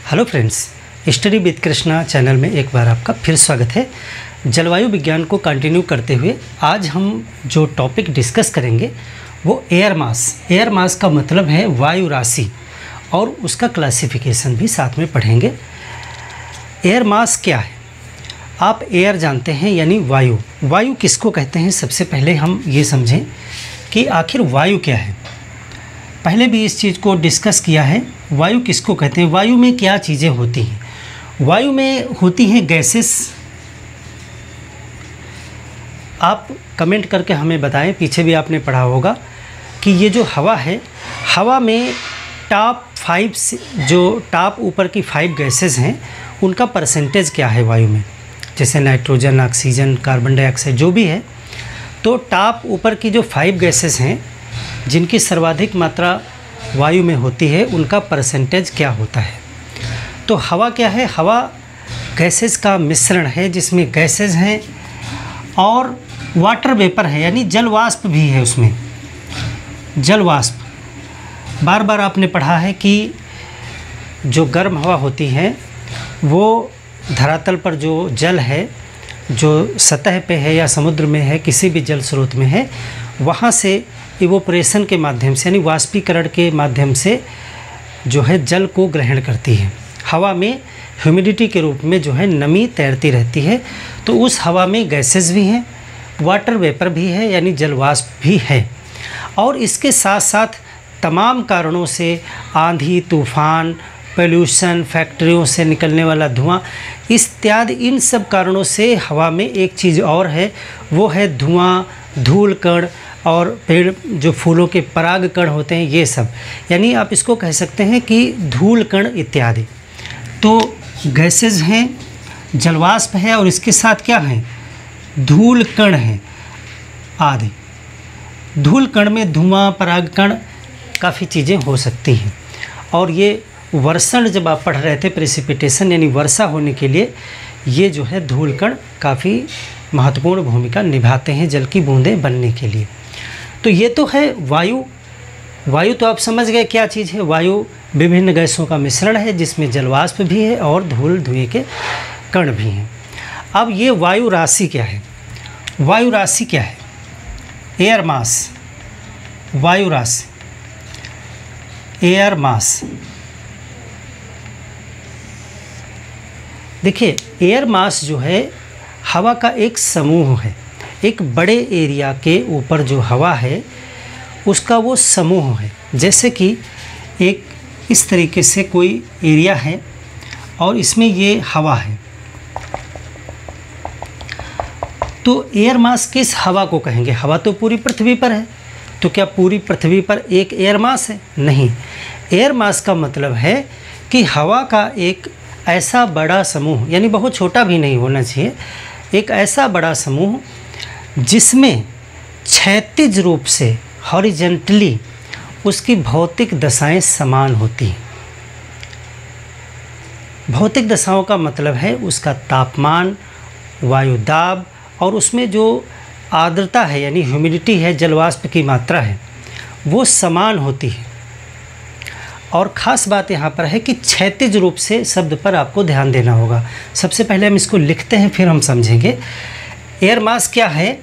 Hello friends, study with Krishna channel में एक बार आपका फिर स्वागत है। जलवायु विज्ञान को कंटिन्यू करते हुए आज हम जो टॉपिक डिस्कस करेंगे वो एयर मास। एयर मास का मतलब है वायु राशि और उसका क्लासिफिकेशन भी साथ में पढ़ेंगे। एयर मास क्या है? आप एयर जानते हैं यानी वायु। वायु किसको कहते हैं? सबसे पहले हम ये समझें कि आखिर वायु क्या है। पहले भी इस चीज़ को डिस्कस किया है। वायु किसको कहते हैं? वायु में क्या चीज़ें होती हैं? वायु में होती हैं गैसेस। आप कमेंट करके हमें बताएं, पीछे भी आपने पढ़ा होगा कि ये जो हवा है, हवा में टॉप ऊपर की 5 गैसेस हैं, उनका परसेंटेज क्या है वायु में? जैसे नाइट्रोजन, ऑक्सीजन, कार्बन डाइऑक्साइड जो भी है, तो टॉप ऊपर की जो 5 गैसेस हैं जिनकी सर्वाधिक मात्रा वायु में होती है, उनका परसेंटेज क्या होता है? तो हवा क्या है? हवा गैसेस का मिश्रण है जिसमें गैसेस हैं और वाटर वेपर है, यानी जल वाष्प भी है उसमें। जल वाष्प बार बार आपने पढ़ा है कि जो गर्म हवा होती है वो धरातल पर जो जल है, जो सतह पे है या समुद्र में है, किसी भी जल स्रोत में है, वहाँ से इवोपरेशन के माध्यम से यानी वाष्पीकरण के माध्यम से जो है जल को ग्रहण करती है। हवा में ह्यूमिडिटी के रूप में जो है नमी तैरती रहती है। तो उस हवा में गैसेस भी हैं, वाटर वेपर भी है यानी जल वाष्प भी है, और इसके साथ साथ तमाम कारणों से आंधी, तूफान, पोल्यूशन, फैक्ट्रियों से निकलने वाला धुआं इत्यादि, इन सब कारणों से हवा में एक चीज़ और है, वो है धुआं, धूल कण और पेड़ जो फूलों के पराग कण होते हैं, ये सब। यानी आप इसको कह सकते हैं कि धूल कण इत्यादि। तो गैसेस हैं, जलवाष्प है और इसके साथ क्या है? धूल कण हैं आदि। धूल कण में धुआं, पराग कण, काफ़ी चीज़ें हो सकती हैं। और ये वर्षण जब आप पढ़ रहे थे, प्रेसिपिटेशन यानी वर्षा होने के लिए, ये जो है धूल कण काफ़ी महत्वपूर्ण भूमिका निभाते हैं जल की बूंदें बनने के लिए। तो ये तो है वायु। वायु तो आप समझ गए क्या चीज़ है। वायु विभिन्न गैसों का मिश्रण है जिसमें जलवाष्प भी है और धूल धुएं के कण भी हैं। अब ये वायु राशि क्या है? वायु राशि क्या है? Air mass. वायु राशि, एयर मास। देखिए, एयर मास जो है हवा का एक समूह है। एक बड़े एरिया के ऊपर जो हवा है उसका वो समूह है। जैसे कि एक इस तरीके से कोई एरिया है और इसमें ये हवा है, तो एयर मास किस हवा को कहेंगे? हवा तो पूरी पृथ्वी पर है, तो क्या पूरी पृथ्वी पर एक एयर मास है? नहीं। एयर मास का मतलब है कि हवा का एक ऐसा बड़ा समूह, यानी बहुत छोटा भी नहीं होना चाहिए, एक ऐसा बड़ा समूह जिसमें क्षैतिज रूप से हॉरिजेंटली उसकी भौतिक दशाएं समान होती हैं। भौतिक दशाओं का मतलब है उसका तापमान, वायु दाब और उसमें जो आर्द्रता है यानी ह्यूमिडिटी है, जलवाष्प की मात्रा है, वो समान होती है। और ख़ास बात यहाँ पर है कि क्षैतिज रूप से शब्द पर आपको ध्यान देना होगा। सबसे पहले हम इसको लिखते हैं, फिर हम समझेंगे एयर मास क्या है।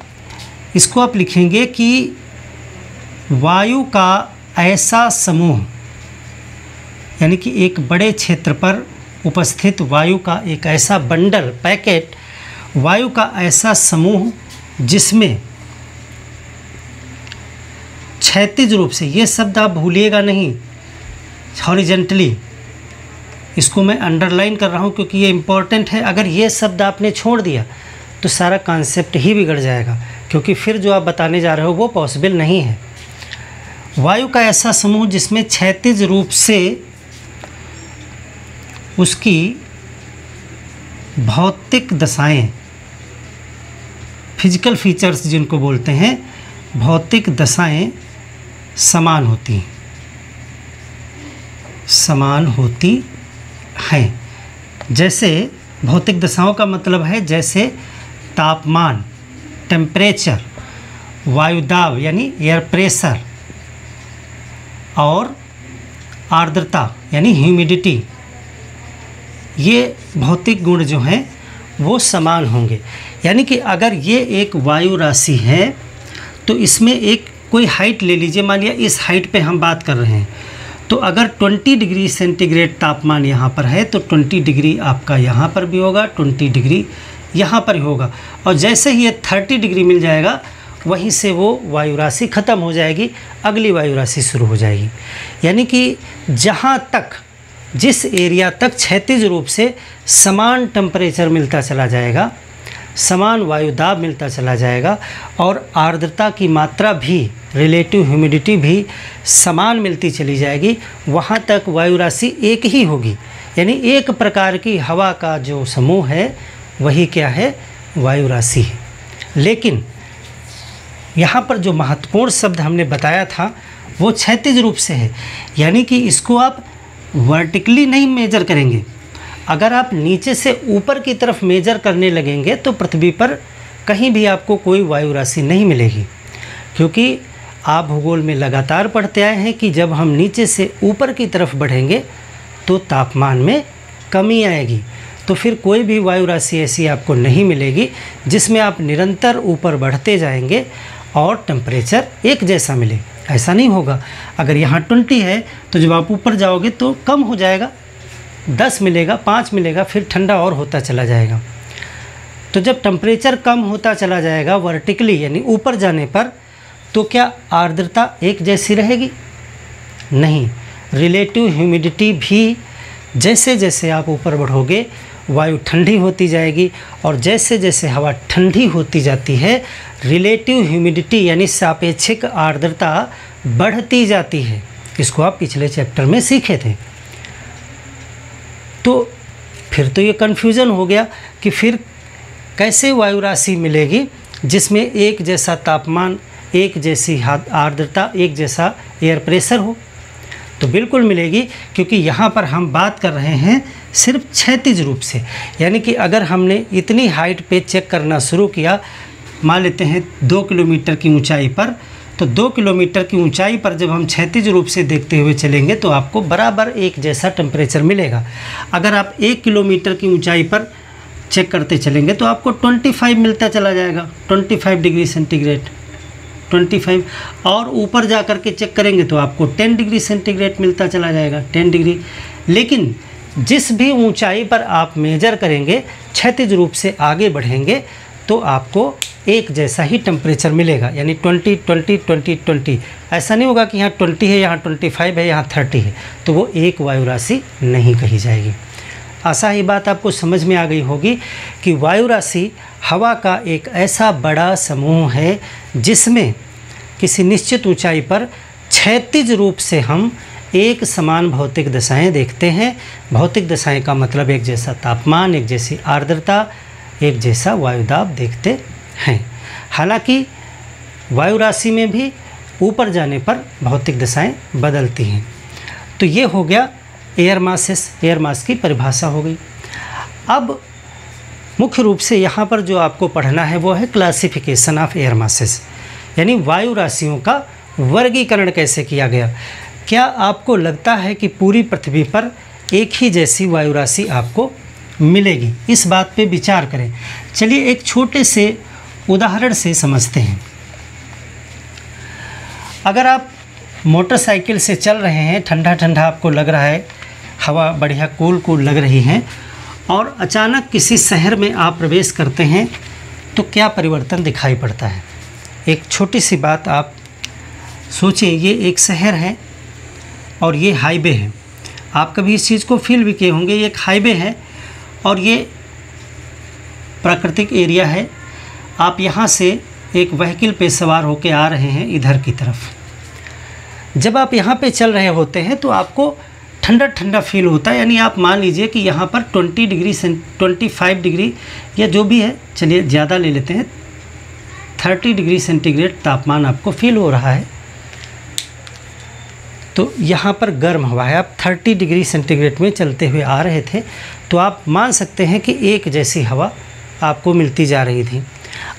इसको आप लिखेंगे कि वायु का ऐसा समूह, यानी कि एक बड़े क्षेत्र पर उपस्थित वायु का एक ऐसा बंडल, पैकेट, वायु का ऐसा समूह जिसमें क्षैतिज रूप से, ये शब्द आप भूलिएगा नहीं, हॉरिजेंटली, इसको मैं अंडरलाइन कर रहा हूँ क्योंकि ये इम्पॉर्टेंट है। अगर ये शब्द आपने छोड़ दिया तो सारा कॉन्सेप्ट ही बिगड़ जाएगा, क्योंकि फिर जो आप बताने जा रहे हो वो पॉसिबल नहीं है। वायु का ऐसा समूह जिसमें क्षैतिज रूप से उसकी भौतिक दशाएं, फिजिकल फीचर्स जिनको बोलते हैं, भौतिक दशाएं समान होती हैं, समान होती हैं। जैसे भौतिक दशाओं का मतलब है जैसे तापमान, टेम्परेचर, वायुदाब यानी एयर प्रेशर, और आर्द्रता यानी ह्यूमिडिटी, ये भौतिक गुण जो हैं वो समान होंगे। यानी कि अगर ये एक वायु राशि है तो इसमें एक कोई हाइट ले लीजिए, मान लिया इस हाइट पे हम बात कर रहे हैं, तो अगर 20 डिग्री सेंटीग्रेड तापमान यहाँ पर है तो 20 डिग्री आपका यहाँ पर भी होगा, 20 डिग्री यहाँ पर ही होगा। और जैसे ही ये 30 डिग्री मिल जाएगा वहीं से वो वायु राशि ख़त्म हो जाएगी, अगली वायु राशि शुरू हो जाएगी। यानी कि जहाँ तक, जिस एरिया तक क्षैतिज रूप से समान टेम्परेचर मिलता चला जाएगा, समान वायु दाब मिलता चला जाएगा और आर्द्रता की मात्रा भी, रिलेटिव ह्यूमिडिटी भी समान मिलती चली जाएगी, वहाँ तक वायु राशि एक ही होगी। यानी एक प्रकार की हवा का जो समूह है वही क्या है, वायु राशि है। लेकिन यहाँ पर जो महत्वपूर्ण शब्द हमने बताया था वो क्षैतिज रूप से है, यानी कि इसको आप वर्टिकली नहीं मेजर करेंगे। अगर आप नीचे से ऊपर की तरफ मेजर करने लगेंगे तो पृथ्वी पर कहीं भी आपको कोई वायु राशि नहीं मिलेगी, क्योंकि आप भूगोल में लगातार पढ़ते आए हैं कि जब हम नीचे से ऊपर की तरफ बढ़ेंगे तो तापमान में कमी आएगी। तो फिर कोई भी वायु राशि ऐसी आपको नहीं मिलेगी जिसमें आप निरंतर ऊपर बढ़ते जाएंगे और टेम्परेचर एक जैसा मिले, ऐसा नहीं होगा। अगर यहाँ 20 है तो जब आप ऊपर जाओगे तो कम हो जाएगा, 10 मिलेगा, 5 मिलेगा, फिर ठंडा और होता चला जाएगा। तो जब टेम्परेचर कम होता चला जाएगा वर्टिकली यानी ऊपर जाने पर, तो क्या आर्द्रता एक जैसी रहेगी? नहीं, रिलेटिव ह्यूमिडिटी भी जैसे जैसे आप ऊपर बढ़ोगे वायु ठंडी होती जाएगी, और जैसे जैसे हवा ठंडी होती जाती है रिलेटिव ह्यूमिडिटी यानी सापेक्षिक आर्द्रता बढ़ती जाती है। इसको आप पिछले चैप्टर में सीखे थे। तो फिर तो ये कन्फ्यूज़न हो गया कि फिर कैसे वायु राशि मिलेगी जिसमें एक जैसा तापमान, एक जैसी आर्द्रता, एक जैसा एयर प्रेशर हो। तो बिल्कुल मिलेगी, क्योंकि यहाँ पर हम बात कर रहे हैं सिर्फ क्षैतिज रूप से। यानी कि अगर हमने इतनी हाइट पे चेक करना शुरू किया, मान लेते हैं 2 किलोमीटर की ऊंचाई पर, तो 2 किलोमीटर की ऊंचाई पर जब हम क्षैतिज रूप से देखते हुए चलेंगे तो आपको बराबर एक जैसा टेम्परेचर मिलेगा। अगर आप 1 किलोमीटर की ऊंचाई पर चेक करते चलेंगे तो आपको 25 मिलता चला जाएगा, 25 डिग्री सेंटीग्रेड, 25। और ऊपर जा कर के चेक करेंगे तो आपको 10 डिग्री सेंटीग्रेड मिलता चला जाएगा, 10 डिग्री। लेकिन जिस भी ऊंचाई पर आप मेजर करेंगे, क्षैतिज रूप से आगे बढ़ेंगे तो आपको एक जैसा ही टेम्परेचर मिलेगा। यानी 20, 20, 20, 20। ऐसा नहीं होगा कि यहाँ 20 है, यहाँ 25 है, यहाँ 30 है, तो वो एक वायु राशि नहीं कही जाएगी। आशा ही बात आपको समझ में आ गई होगी कि वायु राशि हवा का एक ऐसा बड़ा समूह है जिसमें किसी निश्चित ऊंचाई पर क्षैतिज रूप से हम एक समान भौतिक दशाएं देखते हैं। भौतिक दशाएं का मतलब एक जैसा तापमान, एक जैसी आर्द्रता, एक जैसा वायुदाब देखते हैं। हालांकि वायु राशि में भी ऊपर जाने पर भौतिक दशाएं बदलती हैं। तो ये हो गया एयर मासेस, एयर मास की परिभाषा हो गई। अब मुख्य रूप से यहाँ पर जो आपको पढ़ना है वो है क्लासिफिकेशन ऑफ एयर मासेस, यानी वायु राशियों का वर्गीकरण कैसे किया गया। क्या आपको लगता है कि पूरी पृथ्वी पर एक ही जैसी वायु राशि आपको मिलेगी? इस बात पे विचार करें। चलिए एक छोटे से उदाहरण से समझते हैं। अगर आप मोटरसाइकिल से चल रहे हैं, ठंडा ठंडा आपको लग रहा है, हवा बढ़िया कूल कूल लग रही है, और अचानक किसी शहर में आप प्रवेश करते हैं तो क्या परिवर्तन दिखाई पड़ता है? एक छोटी सी बात आप सोचें, ये एक शहर है और ये हाईवे है। आप कभी इस चीज़ को फील भी किए होंगे, ये एक हाईवे है और ये प्राकृतिक एरिया है। आप यहाँ से एक व्हीकल पे सवार होकर आ रहे हैं इधर की तरफ। जब आप यहाँ पे चल रहे होते हैं तो आपको ठंडा ठंडा फील होता है। यानी आप मान लीजिए कि यहाँ पर 20 डिग्री 25 डिग्री या जो भी है, चलिए ज़्यादा ले लेते हैं, 30 डिग्री सेंटीग्रेड तापमान आपको फील हो रहा है। तो यहाँ पर गर्म हवा है, आप 30 डिग्री सेंटीग्रेड में चलते हुए आ रहे थे, तो आप मान सकते हैं कि एक जैसी हवा आपको मिलती जा रही थी।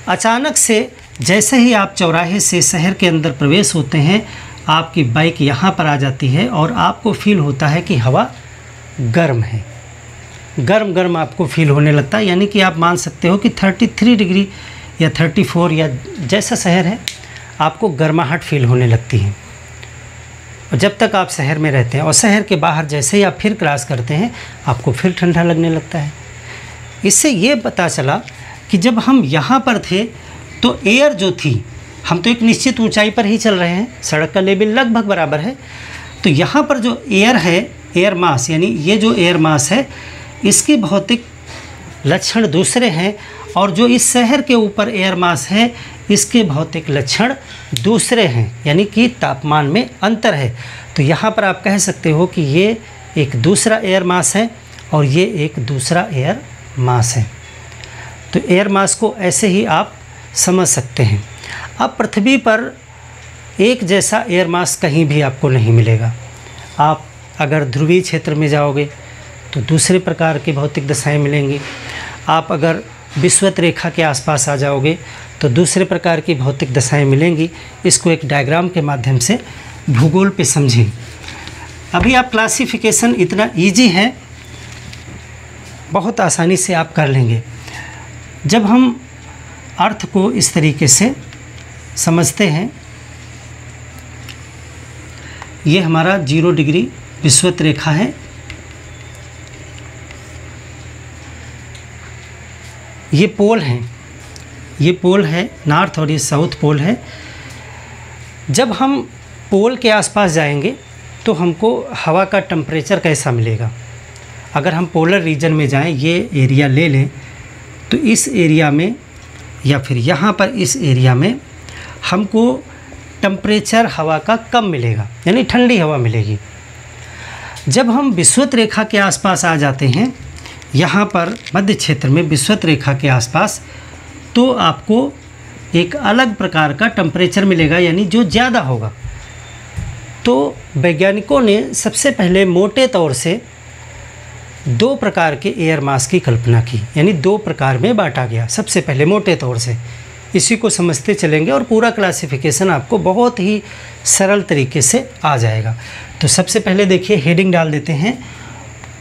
अचानक से जैसे ही आप चौराहे से शहर के अंदर प्रवेश होते हैं, आपकी बाइक यहाँ पर आ जाती है और आपको फील होता है कि हवा गर्म है। गर्म गर्म आपको फील होने लगता है, यानी कि आप मान सकते हो कि 33 डिग्री या 34 या जैसा शहर है आपको गर्माहट फील होने लगती है। और जब तक आप शहर में रहते हैं और शहर के बाहर जैसे ही आप फिर क्रॉस करते हैं आपको फिर ठंडा लगने लगता है। इससे ये पता चला कि जब हम यहाँ पर थे तो एयर जो थी, हम तो एक निश्चित ऊंचाई पर ही चल रहे हैं, सड़क का लेवल लगभग बराबर है, तो यहाँ पर जो एयर है, एयर मास, यानी ये जो एयर मास है इसकी भौतिक लक्षण दूसरे हैं, और जो इस शहर के ऊपर एयर मास है इसके भौतिक लक्षण दूसरे हैं, यानी कि तापमान में अंतर है। तो यहाँ पर आप कह सकते हो कि ये एक दूसरा एयर मास है और ये एक दूसरा एयर मास है। तो एयर मास को ऐसे ही आप समझ सकते हैं। अब पृथ्वी पर एक जैसा एयर मास कहीं भी आपको नहीं मिलेगा। आप अगर ध्रुवीय क्षेत्र में जाओगे तो दूसरे प्रकार की भौतिक दशाएं मिलेंगी। आप अगर विषुवत रेखा के आसपास आ जाओगे तो दूसरे प्रकार की भौतिक दशाएं मिलेंगी। इसको एक डायग्राम के माध्यम से भूगोल पे समझें। अभी आप क्लासिफिकेशन इतना इजी है, बहुत आसानी से आप कर लेंगे। जब हम अर्थ को इस तरीके से समझते हैं, ये हमारा 0 डिग्री विषुवत रेखा है, ये पोल हैं, ये पोल है नॉर्थ और ये साउथ पोल है। जब हम पोल के आसपास जाएंगे तो हमको हवा का टेम्परेचर कैसा मिलेगा। अगर हम पोलर रीजन में जाएं, ये एरिया ले लें, तो इस एरिया में या फिर यहाँ पर इस एरिया में हमको टेम्परेचर हवा का कम मिलेगा, यानी ठंडी हवा मिलेगी। जब हम विषुवत रेखा के आसपास आ जाते हैं, यहाँ पर मध्य क्षेत्र में विषुवत रेखा के आसपास, तो आपको एक अलग प्रकार का टेम्परेचर मिलेगा, यानी जो ज़्यादा होगा। तो वैज्ञानिकों ने सबसे पहले मोटे तौर से 2 प्रकार के एयर मास की कल्पना की, यानी 2 प्रकार में बांटा गया सबसे पहले मोटे तौर से। इसी को समझते चलेंगे और पूरा क्लासिफिकेशन आपको बहुत ही सरल तरीके से आ जाएगा। तो सबसे पहले देखिए, हेडिंग डाल देते हैं,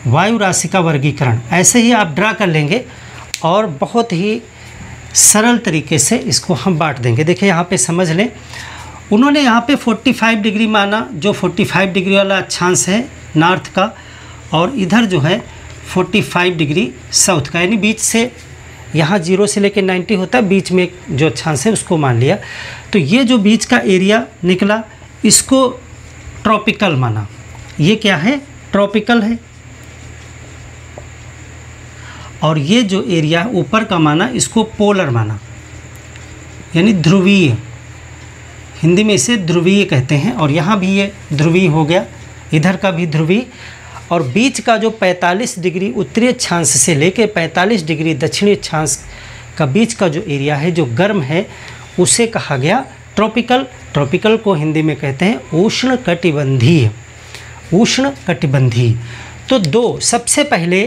वायु राशि का वर्गीकरण। ऐसे ही आप ड्रा कर लेंगे और बहुत ही सरल तरीके से इसको हम बांट देंगे। देखिए यहाँ पे समझ लें, उन्होंने यहाँ पे 45 डिग्री माना, जो 45 डिग्री वाला अक्षांश है नॉर्थ का, और इधर जो है 45 डिग्री साउथ का, यानी बीच से यहाँ 0 से लेकर 90 होता है, बीच में जो अक्षांश है उसको मान लिया। तो ये जो बीच का एरिया निकला इसको ट्रॉपिकल माना। ये क्या है? ट्रॉपिकल है। और ये जो एरिया ऊपर का माना इसको पोलर माना, यानी ध्रुवीय। हिंदी में इसे ध्रुवीय कहते हैं। और यहाँ भी ये ध्रुवीय हो गया, इधर का भी ध्रुवीय। और बीच का जो 45 डिग्री उत्तरी अक्षांश से लेके 45 डिग्री दक्षिणी अक्षांश का बीच का जो एरिया है जो गर्म है, उसे कहा गया ट्रॉपिकल। ट्रॉपिकल को हिंदी में कहते हैं उष्ण कटिबंधीय। उष्ण कटिबंधीय। तो 2, सबसे पहले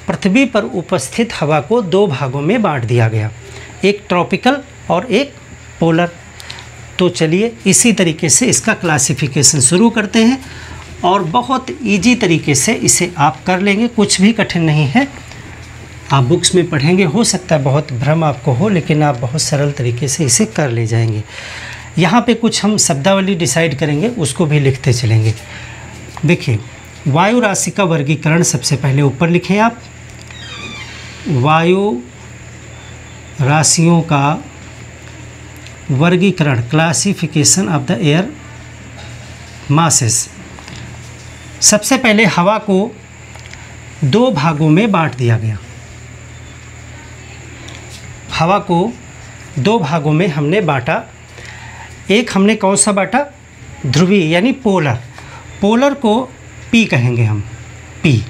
पृथ्वी पर उपस्थित हवा को 2 भागों में बांट दिया गया, एक ट्रॉपिकल और एक पोलर। तो चलिए इसी तरीके से इसका क्लासिफिकेशन शुरू करते हैं और बहुत इजी तरीके से इसे आप कर लेंगे, कुछ भी कठिन नहीं है। आप बुक्स में पढ़ेंगे, हो सकता है बहुत भ्रम आपको हो, लेकिन आप बहुत सरल तरीके से इसे कर ले जाएंगे। यहाँ पे कुछ हम शब्दावली डिसाइड करेंगे, उसको भी लिखते चलेंगे। देखिए, वायु राशि का वर्गीकरण सबसे पहले ऊपर लिखें आप। वायु राशियों का वर्गीकरण, classification of the air masses. सबसे पहले हवा को 2 भागों में बांट दिया गया। हवा को 2 भागों में हमने बांटा। एक हमने कौन सा बांटा? ध्रुवीय, यानी पोलर। पोलर को पी कहेंगे हम, पी।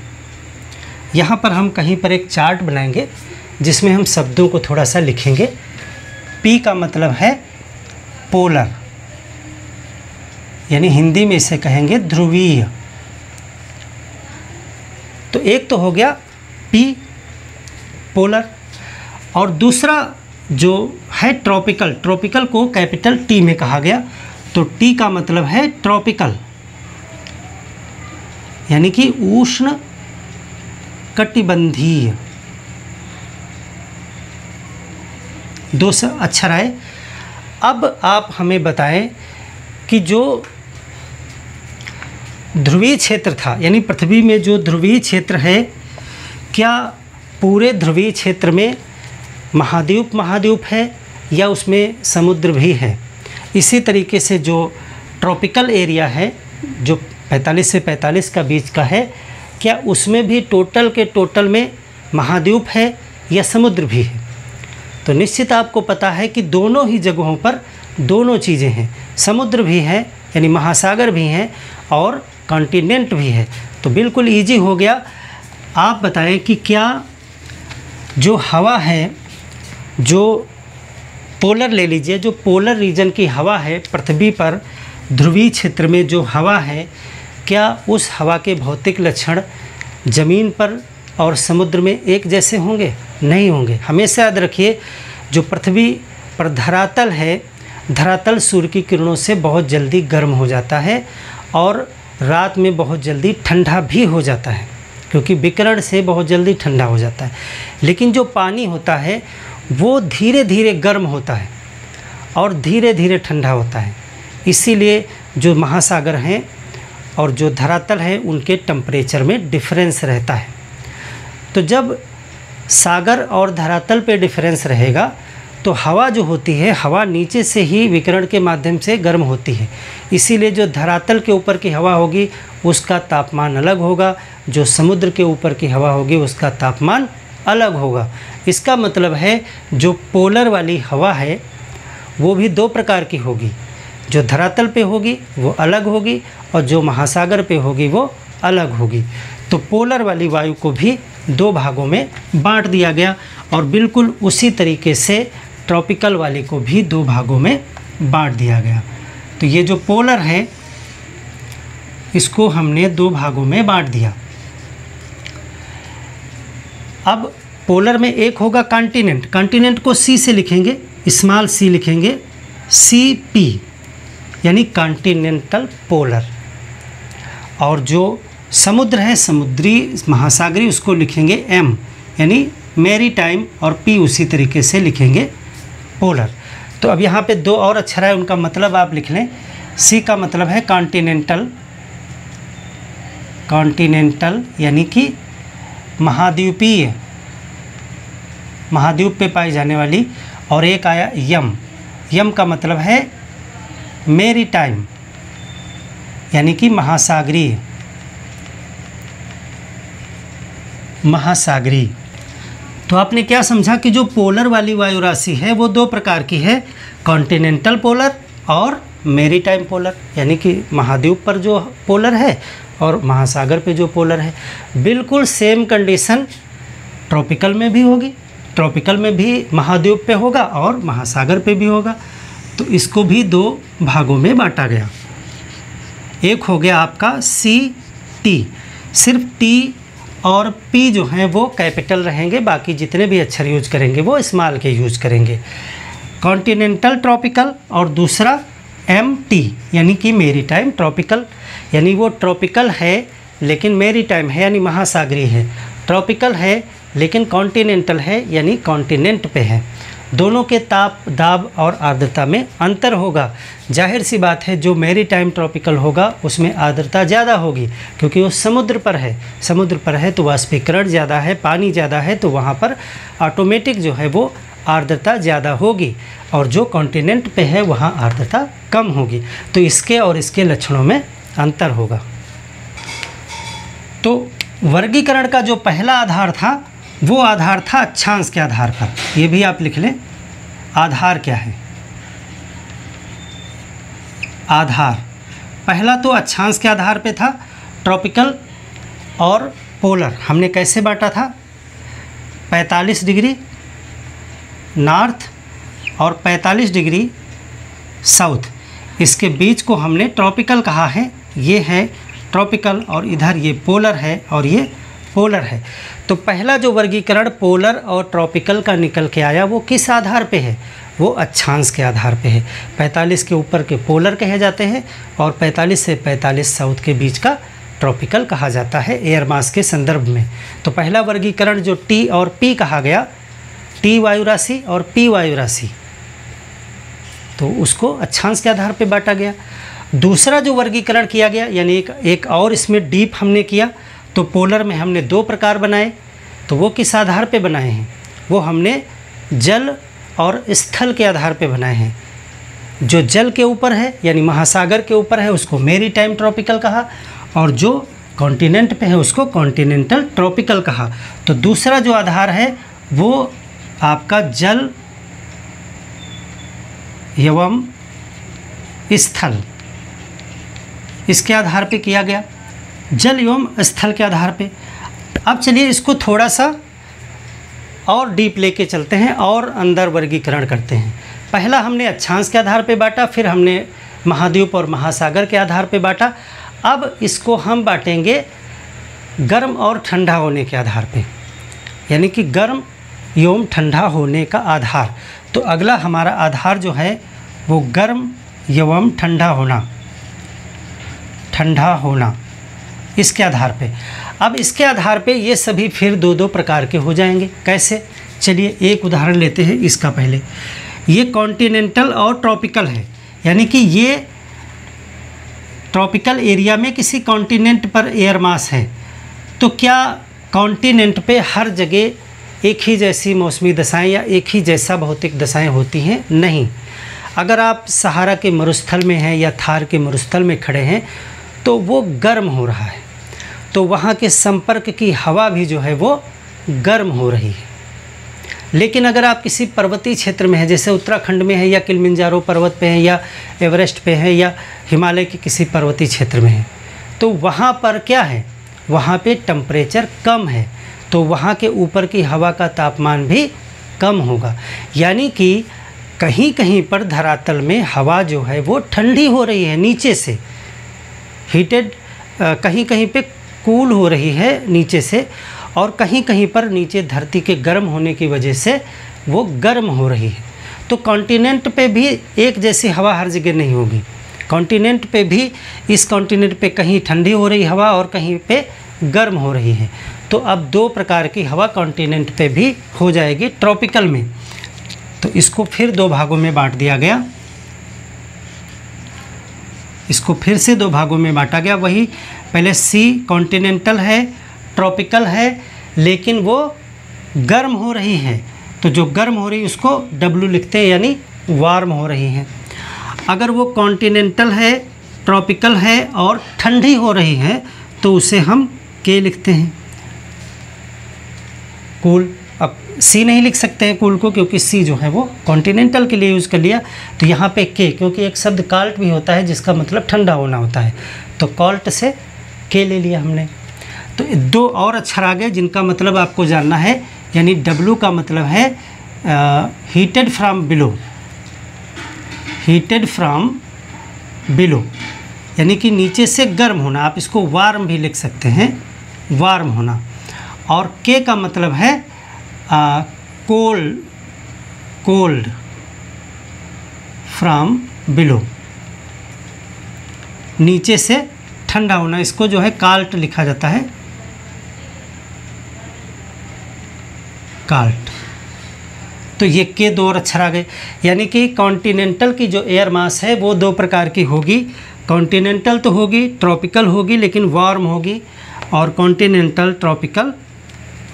यहाँ पर हम कहीं पर एक चार्ट बनाएंगे जिसमें हम शब्दों को थोड़ा सा लिखेंगे। पी का मतलब है पोलर, यानी हिंदी में इसे कहेंगे ध्रुवीय। तो एक तो हो गया पी, पोलर। और दूसरा जो है ट्रॉपिकल। ट्रॉपिकल को कैपिटल टी में कहा गया। तो टी का मतलब है ट्रॉपिकल, यानी कि उष्ण कटिबंधीय, 2 अक्षर आए। अब आप हमें बताएं कि जो ध्रुवीय क्षेत्र था, यानी पृथ्वी में जो ध्रुवीय क्षेत्र है, क्या पूरे ध्रुवीय क्षेत्र में महाद्वीप है या उसमें समुद्र भी है। इसी तरीके से जो ट्रॉपिकल एरिया है, जो 45 से 45 का बीच का है, क्या उसमें भी टोटल के टोटल में महाद्वीप है या समुद्र भी है। तो निश्चित आपको पता है कि दोनों ही जगहों पर दोनों चीज़ें हैं, समुद्र भी है यानी महासागर भी हैं और कॉन्टिनेंट भी है। तो बिल्कुल इजी हो गया। आप बताएं कि क्या जो हवा है, जो पोलर ले लीजिए, जो पोलर रीजन की हवा है पृथ्वी पर, ध्रुवीय क्षेत्र में जो हवा है, क्या उस हवा के भौतिक लक्षण ज़मीन पर और समुद्र में एक जैसे होंगे? नहीं होंगे। हमेशा याद रखिए, जो पृथ्वी पर धरातल है, धरातल सूर्य की किरणों से बहुत जल्दी गर्म हो जाता है और रात में बहुत जल्दी ठंडा भी हो जाता है, क्योंकि विकिरण से बहुत जल्दी ठंडा हो जाता है। लेकिन जो पानी होता है वो धीरे धीरे गर्म होता है और धीरे धीरे ठंडा होता है। इसीलिए जो महासागर हैं और जो धरातल है उनके टेम्परेचर में डिफरेंस रहता है। तो जब सागर और धरातल पे डिफरेंस रहेगा तो हवा जो होती है, हवा नीचे से ही विकिरण के माध्यम से गर्म होती है। इसीलिए जो धरातल के ऊपर की हवा होगी उसका तापमान अलग होगा, जो समुद्र के ऊपर की हवा होगी उसका तापमान अलग होगा। इसका मतलब है जो पोलर वाली हवा है वो भी 2 प्रकार की होगी, जो धरातल पे होगी वो अलग होगी और जो महासागर पे होगी वो अलग होगी। तो पोलर वाली वायु को भी 2 भागों में बांट दिया गया और बिल्कुल उसी तरीके से ट्रॉपिकल वाली को भी 2 भागों में बांट दिया गया। तो ये जो पोलर है इसको हमने 2 भागों में बांट दिया। अब पोलर में एक होगा कॉन्टिनेंट, कॉन्टिनेंट को सी से लिखेंगे, स्मॉल सी लिखेंगे, CP यानी कॉन्टिनेंटल पोलर। और जो समुद्र है, समुद्री महासागरी, उसको लिखेंगे M यानी मैरीटाइम, और P उसी तरीके से लिखेंगे पोलर। तो अब यहाँ पे 2 और अक्षर है, उनका मतलब आप लिख लें। C का मतलब है कॉन्टिनेंटल, कॉन्टिनेंटल यानी कि महाद्वीपीय, महाद्वीप पे पाई जाने वाली। और एक आया यम, यम का मतलब है मैरीटाइम यानी कि महासागरीय, महासागरी। तो आपने क्या समझा कि जो पोलर वाली वायु राशि है वो 2 प्रकार की है, कॉन्टिनेंटल पोलर और मैरीटाइम पोलर, यानी कि महाद्वीप पर जो पोलर है और महासागर पे जो पोलर है। बिल्कुल सेम कंडीशन ट्रॉपिकल में भी होगी, ट्रॉपिकल में भी महाद्वीप पे होगा और महासागर पे भी होगा। तो इसको भी 2 भागों में बांटा गया। एक हो गया आपका CT, सिर्फ T और P जो हैं वो कैपिटल रहेंगे, बाकी जितने भी अक्षर यूज करेंगे वो स्मॉल के यूज करेंगे। कॉन्टिनेंटल ट्रॉपिकल और दूसरा MT यानी कि मैरीटाइम ट्रॉपिकल, यानी वो ट्रॉपिकल है लेकिन मैरीटाइम है यानी महासागरीय है, ट्रॉपिकल है लेकिन कॉन्टिनेंटल है यानी कॉन्टिनेंट पे है। दोनों के ताप, दाब और आर्द्रता में अंतर होगा। जाहिर सी बात है जो मैरीटाइम ट्रॉपिकल होगा उसमें आर्द्रता ज़्यादा होगी, क्योंकि वो समुद्र पर है, समुद्र पर है तो वाष्पीकरण ज़्यादा है, पानी ज़्यादा है, तो वहाँ पर ऑटोमेटिक जो है वो आर्द्रता ज़्यादा होगी। और जो कॉन्टिनेंट पे है वहाँ आर्द्रता कम होगी। तो इसके और इसके लक्षणों में अंतर होगा। तो वर्गीकरण का जो पहला आधार था वो आधार था अक्षांश के आधार पर। ये भी आप लिख लें, आधार क्या है। आधार पहला तो अक्षांश के आधार पे था, ट्रॉपिकल और पोलर। हमने कैसे बांटा था, 45 डिग्री नॉर्थ और 45 डिग्री साउथ, इसके बीच को हमने ट्रॉपिकल कहा है। ये है ट्रॉपिकल और इधर ये पोलर है और ये पोलर है। तो पहला जो वर्गीकरण पोलर और ट्रॉपिकल का निकल के आया वो किस आधार पे है, वो अक्षांश के आधार पे है। 45 के ऊपर के पोलर कहे जाते हैं और 45 से 45 साउथ के बीच का ट्रॉपिकल कहा जाता है एयर मास के संदर्भ में। तो पहला वर्गीकरण जो टी और पी कहा गया, टी वायु राशि और पी वायु राशि, तो उसको अक्षांश के आधार पे बांटा गया। दूसरा जो वर्गीकरण किया गया, यानी एक और इसमें डीप हमने किया, तो पोलर में हमने 2 प्रकार बनाए। तो वो किस आधार पे बनाए हैं? वो हमने जल और स्थल के आधार पे बनाए हैं। जो जल के ऊपर है यानी महासागर के ऊपर है उसको मेरीटाइम ट्रॉपिकल कहा, और जो कॉन्टिनेंट पे है उसको कॉन्टिनेंटल ट्रॉपिकल कहा। तो दूसरा जो आधार है वो आपका जल एवं स्थल, इसके आधार पे किया गया, जल एवं स्थल के आधार पे। अब चलिए इसको थोड़ा सा और डीप लेके चलते हैं और अंदर वर्गीकरण करते हैं। पहला हमने अक्षांश के आधार पे बांटा, फिर हमने महाद्वीप और महासागर के आधार पे बांटा। अब इसको हम बांटेंगे गर्म और ठंडा होने के आधार पे, यानी कि गर्म एवं ठंडा होने का आधार। तो अगला हमारा आधार जो है वो गर्म एवं ठंडा होना, इसके आधार पे। अब इसके आधार पे ये सभी फिर 2-2 प्रकार के हो जाएंगे। कैसे? चलिए एक उदाहरण लेते हैं इसका। पहले ये कॉन्टिनेंटल और ट्रॉपिकल है, यानी कि ये ट्रॉपिकल एरिया में किसी कॉन्टिनेंट पर एयर मास है। तो क्या कॉन्टिनेंट पे हर जगह एक ही जैसी मौसमी दशाएं या एक ही जैसा भौतिक दशाएं होती हैं? नहीं। अगर आप सहारा के मरुस्थल में हैं या थार के मरुस्थल में खड़े हैं तो वो गर्म हो रहा है, तो वहाँ के संपर्क की हवा भी जो है वो गर्म हो रही है। लेकिन अगर आप किसी पर्वतीय क्षेत्र में हैं, जैसे उत्तराखंड में है या किलिमंजारो पर्वत पे हैं या एवरेस्ट पे हैं या हिमालय के किसी पर्वतीय क्षेत्र में हैं, तो वहाँ पर क्या है, वहाँ पे टेम्परेचर कम है, तो वहाँ के ऊपर की हवा का तापमान भी कम होगा। यानी कि कहीं कहीं पर धरातल में हवा जो है वो ठंडी हो रही है नीचे से, हीटेड, कहीं कहीं पे कूल हो रही है नीचे से, और कहीं कहीं पर नीचे धरती के गर्म होने की वजह से वो गर्म हो रही है। तो कॉन्टिनेंट पे भी एक जैसी हवा हर जगह नहीं होगी। कॉन्टिनेंट पे भी, इस कॉन्टिनेंट पे कहीं ठंडी हो रही हवा और कहीं पे गर्म हो रही है। तो अब 2 प्रकार की हवा कॉन्टिनेंट पे भी हो जाएगी ट्रॉपिकल में। तो इसको फिर 2 भागों में बांट दिया गया, इसको फिर से 2 भागों में बांटा गया। वही पहले सी कॉन्टिनेंटल है, ट्रॉपिकल है, लेकिन वो गर्म हो रही है। तो जो गर्म हो रही है उसको W लिखते हैं, यानी वार्म हो रही है। अगर वो कॉन्टिनेंटल है, ट्रॉपिकल है और ठंडी हो रही है तो उसे हम K लिखते हैं, कूल। अब सी नहीं लिख सकते हैं कूल को, क्योंकि सी जो है वो कॉन्टिनेंटल के लिए यूज़ कर लिया। तो यहाँ पे के, क्योंकि एक शब्द काल्ट भी होता है जिसका मतलब ठंडा होना होता है, तो कॉल्ट से के ले लिया हमने। तो 2 और अक्षर आ गए जिनका मतलब आपको जानना है, यानी W का मतलब है heated from below, heated from below, यानी कि नीचे से गर्म होना। आप इसको वार्म भी लिख सकते हैं, वार्म होना। और के का मतलब है कोल्ड फ्रॉम बिलो, नीचे से ठंडा होना। इसको जो है काल्ट लिखा जाता है, काल्ट। तो ये के 2 और अक्षर आ गए, यानी कि कॉन्टिनेंटल की जो एयर मास है वो 2 प्रकार की होगी। कॉन्टिनेंटल तो होगी, ट्रॉपिकल होगी लेकिन वार्म होगी, और कॉन्टिनेंटल, ट्रॉपिकल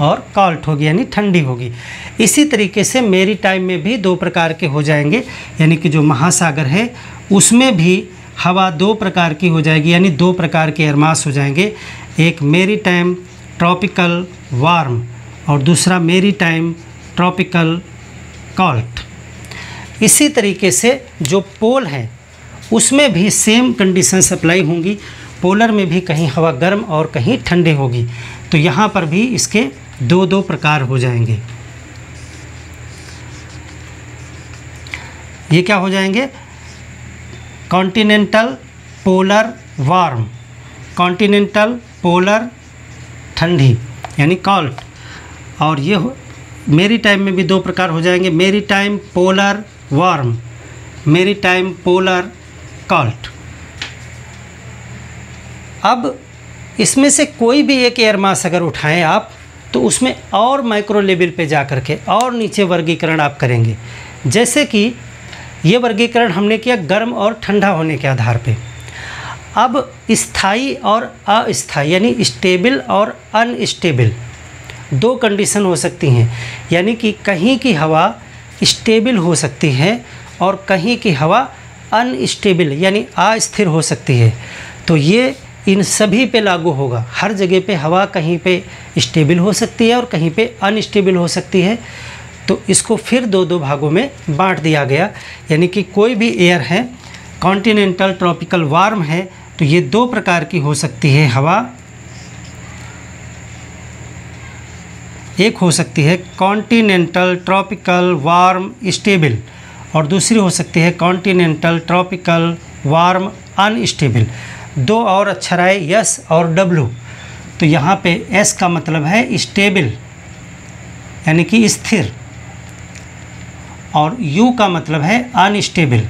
और काल्ट होगी, यानी ठंडी होगी। इसी तरीके से मेरीटाइम में भी 2 प्रकार के हो जाएंगे, यानी कि जो महासागर है उसमें भी हवा 2 प्रकार की हो जाएगी, यानी 2 प्रकार के एयर मास हो जाएंगे। एक मेरीटाइम ट्रॉपिकल वार्म और दूसरा मेरीटाइम ट्रॉपिकल काल्ट। इसी तरीके से जो पोल है उसमें भी सेम कंडीशंस अप्लाई होंगी। पोलर में भी कहीं हवा गर्म और कहीं ठंडी होगी, तो यहाँ पर भी इसके 2-2 प्रकार हो जाएंगे। ये क्या हो जाएंगे? Continental polar warm, continental polar ठंडी यानी काल्ट। और ये मेरीटाइम में भी 2 प्रकार हो जाएंगे, maritime polar warm, maritime polar cold. अब इसमें से कोई भी एक एयर मास अगर उठाएं आप, तो उसमें और माइक्रो लेवल पे जा कर के और नीचे वर्गीकरण आप करेंगे। जैसे कि ये वर्गीकरण हमने किया गर्म और ठंडा होने के आधार पे। अब स्थायी और अस्थायी यानी स्टेबल और अनस्टेबल दो कंडीशन हो सकती हैं, यानी कि कहीं की हवा स्टेबल हो सकती है और कहीं की हवा अनस्टेबल यानी अस्थिर हो सकती है। तो ये इन सभी पे लागू होगा। हर जगह पे हवा कहीं पे स्टेबल हो सकती है और कहीं पे अनस्टेबल हो सकती है। तो इसको फिर दो दो भागों में बांट दिया गया, यानी कि कोई भी एयर है कॉन्टिनेंटल, ट्रॉपिकल, वार्म है, तो ये दो प्रकार की हो सकती है हवा। एक हो सकती है कॉन्टिनेंटल, ट्रॉपिकल, वार्म, स्टेबल, और दूसरी हो सकती है कॉन्टिनेंटल, ट्रॉपिकल, वार्म, अनस्टेबल। दो और अक्षर आए एस और डब्लू। तो यहाँ पे एस का मतलब है स्टेबल यानी कि स्थिर, और यू का मतलब है अनस्टेबल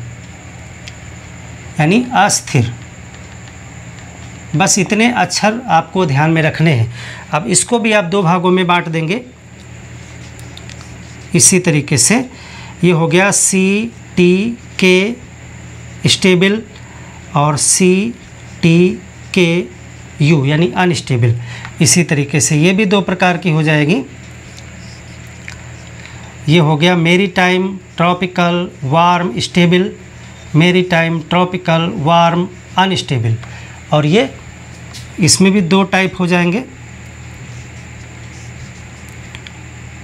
यानी अस्थिर। बस इतने अक्षर आपको ध्यान में रखने हैं। अब इसको भी आप दो भागों में बांट देंगे इसी तरीके से। ये हो गया सी टी के स्टेबल और सी टी के यू यानी अनस्टेबल। इसी तरीके से ये भी दो प्रकार की हो जाएगी। ये हो गया मेरी टाइम, ट्रॉपिकल, वार्म, स्टेबल, मेरी टाइम, ट्रॉपिकल, वार्म, अनस्टेबल। और ये इसमें भी दो टाइप हो जाएंगे।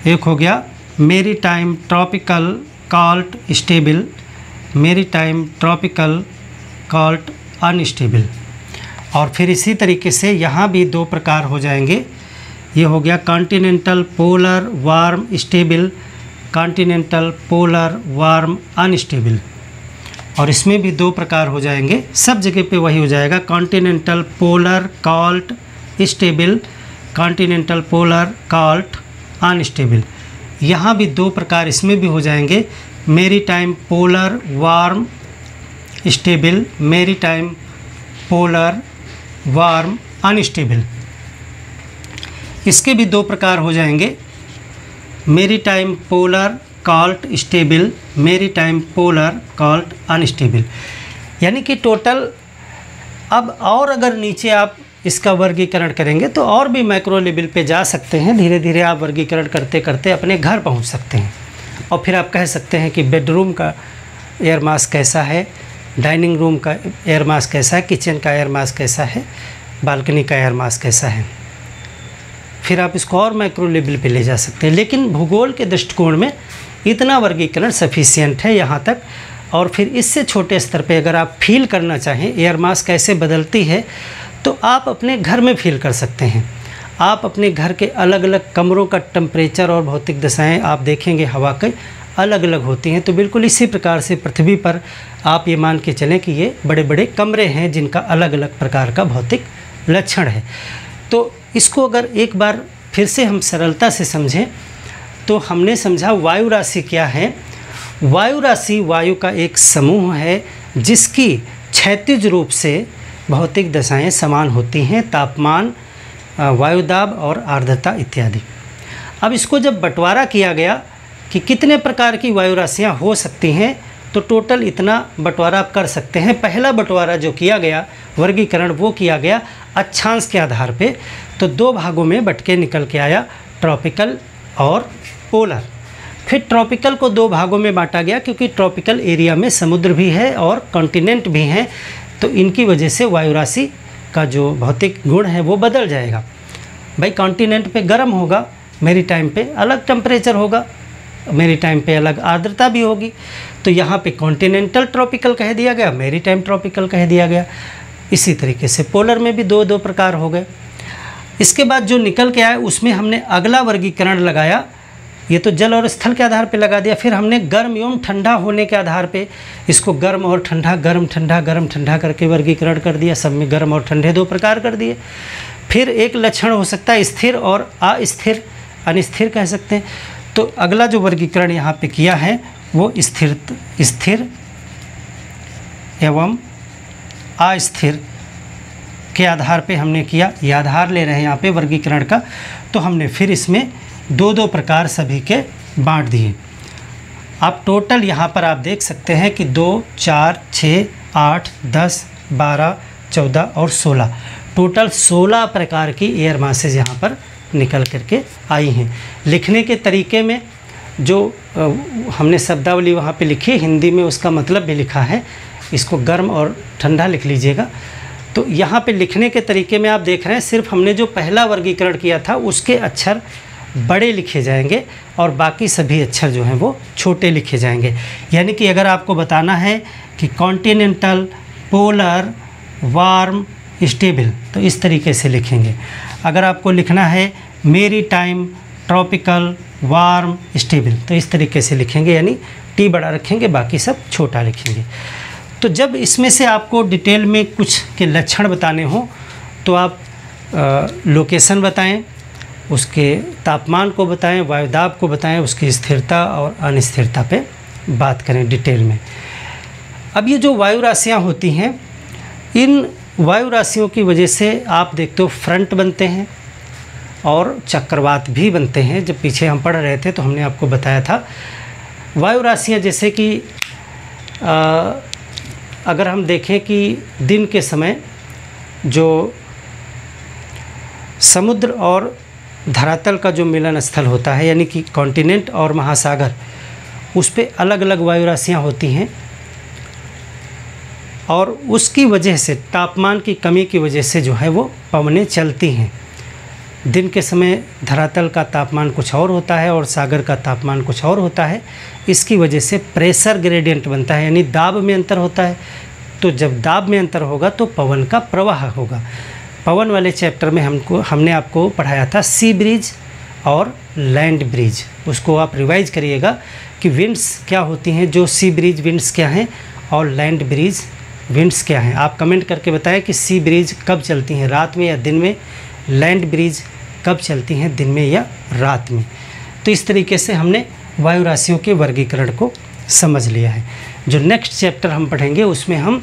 एक हो गया मेरी टाइम, ट्रॉपिकल, कॉल्ड, स्टेबल, मेरी टाइम, ट्रॉपिकल, कॉल्ड, अनस्टेबल। और फिर इसी तरीके से यहाँ भी दो प्रकार हो जाएंगे। ये हो गया continental, polar, warm, stable, continental, polar, warm, unstable. और इसमें भी दो प्रकार हो जाएंगे। सब जगह पे वही हो जाएगा continental, polar, called, stable, continental, polar, called, unstable. यहाँ भी दो प्रकार इसमें भी हो जाएंगे मेरी टाइम, पोलर, वार्म, स्टेबल, मेरी टाइम, पोलर, वार्म, अनस्टेबल। इसके भी दो प्रकार हो जाएंगे मेरी टाइम, पोलर, कॉल्ड, स्टेबल, मेरी टाइम, पोलर, कॉल्ड, अनस्टेबल। यानी कि टोटल अब और अगर नीचे आप इसका वर्गीकरण करेंगे तो और भी मैक्रो लेवल पे जा सकते हैं। धीरे धीरे आप वर्गीकरण करते करते अपने घर पहुंच सकते हैं और फिर आप कह सकते हैं कि बेडरूम का एयर मास कैसा है, डाइनिंग रूम का एयर मास कैसा है, किचन का एयर मास कैसा है, बालकनी का एयर मास कैसा है। फिर आप इसको और मैक्रो लेवल पे ले जा सकते हैं। लेकिन भूगोल के दृष्टिकोण में इतना वर्गीकरण सफिशिएंट है यहाँ तक। और फिर इससे छोटे स्तर पे अगर आप फील करना चाहें एयर मास कैसे बदलती है, तो आप अपने घर में फील कर सकते हैं। आप अपने घर के अलग अलग कमरों का टेम्परेचर और भौतिक दशाएं आप देखेंगे हवा की अलग अलग होती हैं। तो बिल्कुल इसी प्रकार से पृथ्वी पर आप ये मान के चलें कि ये बड़े बड़े कमरे हैं जिनका अलग अलग प्रकार का भौतिक लक्षण है। तो इसको अगर एक बार फिर से हम सरलता से समझें तो हमने समझा वायु राशि क्या है। वायु राशि वायु का एक समूह है जिसकी क्षैतिज रूप से भौतिक दशाएं समान होती हैं, तापमान, वायुदाब और आर्द्रता इत्यादि। अब इसको जब बंटवारा किया गया कि कितने प्रकार की वायु राशियाँ हो सकती हैं, तो टोटल इतना बंटवारा आप कर सकते हैं। पहला बंटवारा जो किया गया वर्गीकरण वो किया गया अक्षांश के आधार पे। तो दो भागों में बट के निकल के आया ट्रॉपिकल और पोलर। फिर ट्रॉपिकल को दो भागों में बांटा गया क्योंकि ट्रॉपिकल एरिया में समुद्र भी है और कॉन्टिनेंट भी हैं, तो इनकी वजह से वायु राशि का जो भौतिक गुण है वो बदल जाएगा। भाई कॉन्टिनेंट पे गर्म होगा, मेरी टाइम पे अलग टेम्परेचर होगा, मेरी टाइम पे अलग आर्द्रता भी होगी। तो यहाँ पे कॉन्टिनेंटल ट्रॉपिकल कह दिया गया, मेरी टाइम ट्रॉपिकल कह दिया गया। इसी तरीके से पोलर में भी दो दो प्रकार हो गए। इसके बाद जो निकल के आया उसमें हमने अगला वर्गीकरण लगाया। ये तो जल और स्थल के आधार पे लगा दिया। फिर हमने गर्म एवं ठंडा होने के आधार पे इसको गर्म और ठंडा, गर्म ठंडा, गर्म ठंडा करके वर्गीकरण कर दिया। सब में गर्म और ठंडे दो प्रकार कर दिए। फिर एक लक्षण हो सकता है स्थिर और अस्थिर, अनिस्थिर कह सकते हैं। तो अगला जो वर्गीकरण यहाँ पे किया है वो स्थिर एवं अस्थिर के आधार पे हमने किया, ये आधार ले रहे हैं यहाँ पे वर्गीकरण का, तो हमने फिर इसमें दो दो प्रकार सभी के बांट दिए। आप टोटल यहाँ पर आप देख सकते हैं कि 2, 4, 6, 8, 10, 12, 14 और 16, टोटल 16 प्रकार की एयर मासेज यहाँ पर निकल करके आई हैं। लिखने के तरीके में जो हमने शब्दावली वहाँ पे लिखी है, हिंदी में उसका मतलब भी लिखा है, इसको गर्म और ठंडा लिख लीजिएगा। तो यहाँ पे लिखने के तरीके में आप देख रहे हैं, सिर्फ हमने जो पहला वर्गीकरण किया था उसके अक्षर बड़े लिखे जाएंगे और बाकी सभी अक्षर जो हैं वो छोटे लिखे जाएंगे। यानी कि अगर आपको बताना है कि कॉन्टिनेंटल, पोलर, वार्म, स्टेबल, तो इस तरीके से लिखेंगे। अगर आपको लिखना है मेरी टाइम, ट्रॉपिकल, वार्म, स्टेबल, तो इस तरीके से लिखेंगे, यानी टी बड़ा रखेंगे, बाकी सब छोटा लिखेंगे। तो जब इसमें से आपको डिटेल में कुछ के लक्षण बताने हो तो आप लोकेशन बताएं, उसके तापमान को बताएं, वायुदाब को बताएं, उसकी स्थिरता और अनिस्थिरता पे बात करें डिटेल में। अब ये जो वायु राशियाँ होती हैं, इन वायु राशियों की वजह से आप देखते हो फ्रंट बनते हैं और चक्रवात भी बनते हैं। जब पीछे हम पढ़ रहे थे तो हमने आपको बताया था वायु राशियाँ, जैसे कि अगर हम देखें कि दिन के समय जो समुद्र और धरातल का जो मिलन स्थल होता है, यानी कि कॉन्टिनेंट और महासागर, उस पे अलग अलग वायु राशियाँ होती हैं और उसकी वजह से, तापमान की कमी की वजह से जो है वो पवनें चलती हैं। दिन के समय धरातल का तापमान कुछ और होता है और सागर का तापमान कुछ और होता है। इसकी वजह से प्रेशर ग्रेडियंट बनता है, यानी दाब में अंतर होता है। तो जब दाब में अंतर होगा तो पवन का प्रवाह होगा। पवन वाले चैप्टर में हमने आपको पढ़ाया था सी ब्रीज और लैंड ब्रीज, उसको आप रिवाइज करिएगा कि विंड्स क्या होती हैं, जो सी ब्रीज विंड्स क्या हैं और लैंड ब्रीज विंड्स क्या हैं। आप कमेंट करके बताएं कि सी ब्रीज कब चलती हैं, रात में या दिन में, लैंड ब्रीज कब चलती हैं, दिन में या रात में। तो इस तरीके से हमने वायु राशियों के वर्गीकरण को समझ लिया है। जो नेक्स्ट चैप्टर हम पढ़ेंगे उसमें हम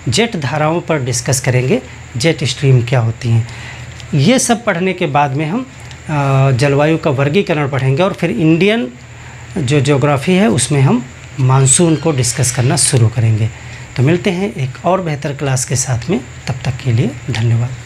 जेट धाराओं पर डिस्कस करेंगे, जेट स्ट्रीम क्या होती हैं। ये सब पढ़ने के बाद में हम जलवायु का वर्गीकरण पढ़ेंगे और फिर इंडियन जो ज्योग्राफी है उसमें हम मानसून को डिस्कस करना शुरू करेंगे। तो मिलते हैं एक और बेहतर क्लास के साथ में, तब तक के लिए धन्यवाद।